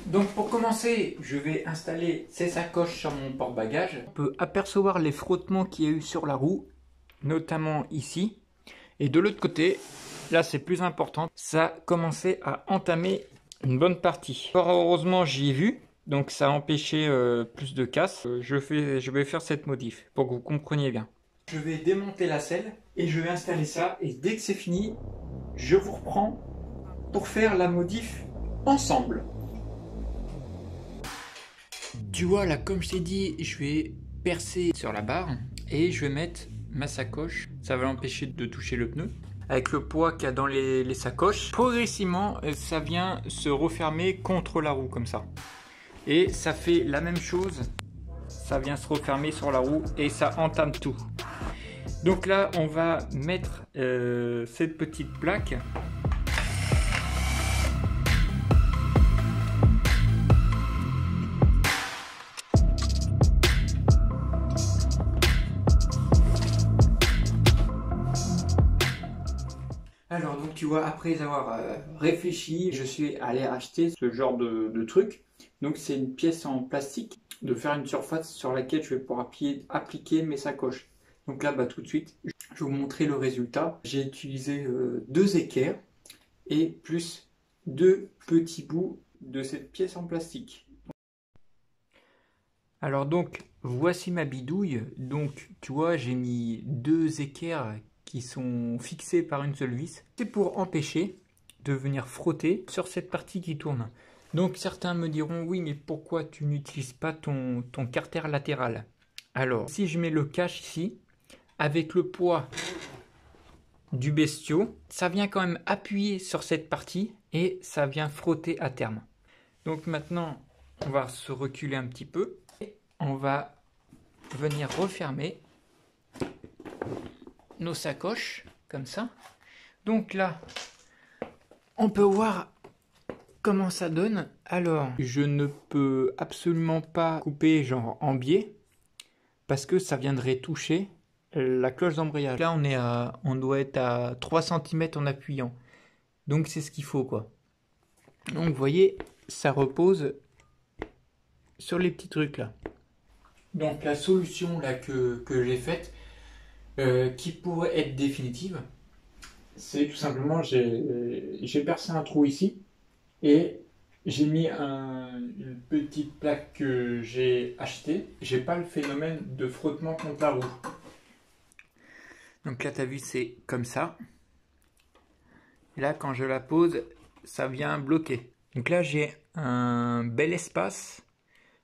Donc pour commencer, je vais installer ces sacoches sur mon porte-bagages. On peut apercevoir les frottements qu'il y a eu sur la roue, notamment ici. Et de l'autre côté, là c'est plus important, ça a commencé à entamer une bonne partie. Fort heureusement j'y ai vu, donc ça a empêché plus de casse. Je vais faire cette modif pour que vous compreniez bien. Je vais démonter la selle et je vais installer ça. Et dès que c'est fini, je vous reprends pour faire la modif ensemble. Tu vois là, comme je t'ai dit, je vais percer sur la barre et je vais mettre ma sacoche. Ça va l'empêcher de toucher le pneu. Avec le poids qu'il y a dans les sacoches, progressivement, ça vient se refermer contre la roue comme ça. Et ça fait la même chose. Ça vient se refermer sur la roue et ça entame tout. Donc là, on va mettre cette petite plaque. Alors donc tu vois, après avoir réfléchi, je suis allé acheter ce genre de truc. Donc c'est une pièce en plastique, de faire une surface sur laquelle je vais pouvoir appliquer mes sacoches. Donc là, tout de suite, je vais vous montrer le résultat. J'ai utilisé 2 équerres et plus 2 petits bouts de cette pièce en plastique. Alors donc, voici ma bidouille. Donc tu vois, j'ai mis 2 équerres qui sont fixés par une seule vis. C'est pour empêcher de venir frotter sur cette partie qui tourne. Donc certains me diront, oui, mais pourquoi tu n'utilises pas ton carter latéral? Alors, si je mets le cache ici, avec le poids du bestiau, ça vient quand même appuyer sur cette partie et ça vient frotter à terme. Donc maintenant, on va se reculer un petit peu et on va venir refermer nos sacoches comme ça. Donc là, on peut voir comment ça donne. Alors, je ne peux absolument pas couper genre en biais parce que ça viendrait toucher la cloche d'embrayage. Là, on doit être à 3 cm en appuyant. Donc c'est ce qu'il faut quoi. Donc vous voyez, ça repose sur les petits trucs là. Donc la solution là que j'ai faite, qui pourrait être définitive, c'est tout simplement, j'ai percé un trou ici et j'ai mis une petite plaque que j'ai achetée. J'ai pas le phénomène de frottement contre la roue. Donc là, tu as vu, c'est comme ça. Et là, quand je la pose, ça vient bloquer. Donc là, j'ai un bel espace.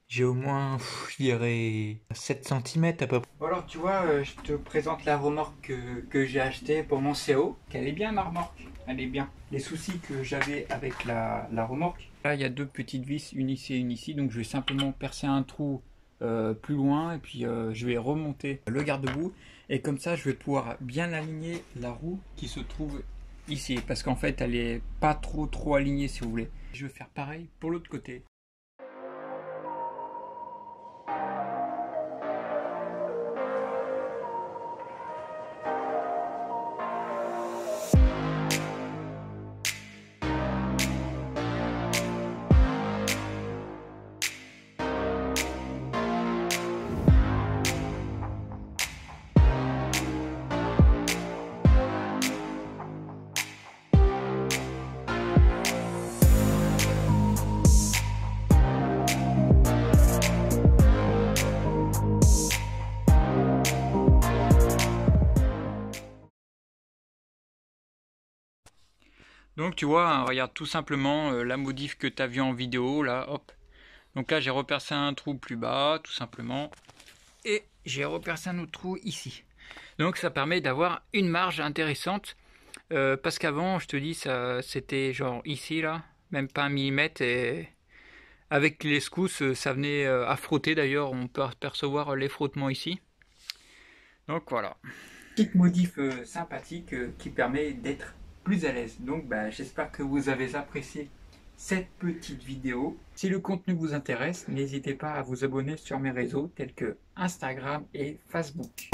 J'ai au moins, je dirais, 7 cm à peu près. Bon alors, tu vois, je te présente la remorque que j'ai achetée pour mon CO. Elle est bien, ma remorque. Elle est bien. Les soucis que j'avais avec la remorque. Là, il y a 2 petites vis, une ici et une ici. Donc, je vais simplement percer un trou plus loin. Et puis, je vais remonter le garde-boue. Et comme ça, je vais pouvoir bien aligner la roue qui se trouve ici. Parce qu'en fait, elle est pas trop alignée, si vous voulez. Je vais faire pareil pour l'autre côté. Donc tu vois, regarde tout simplement la modif que tu as vue en vidéo, là, hop. Donc là j'ai repercé un trou plus bas, tout simplement. Et j'ai repercé un autre trou ici. Donc ça permet d'avoir une marge intéressante. Parce qu'avant, je te dis, c'était genre ici, là, même pas 1 millimètre. Et avec les secousses, ça venait à frotter. D'ailleurs, on peut apercevoir les frottements ici. Donc voilà. Petite modif sympathique qui permet d'être plus à l'aise. Donc j'espère que vous avez apprécié cette petite vidéo. Si le contenu vous intéresse, n'hésitez pas à vous abonner sur mes réseaux tels que Instagram et Facebook.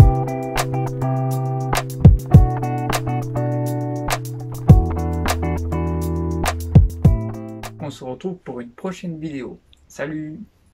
on se retrouve pour une prochaine vidéo. Salut!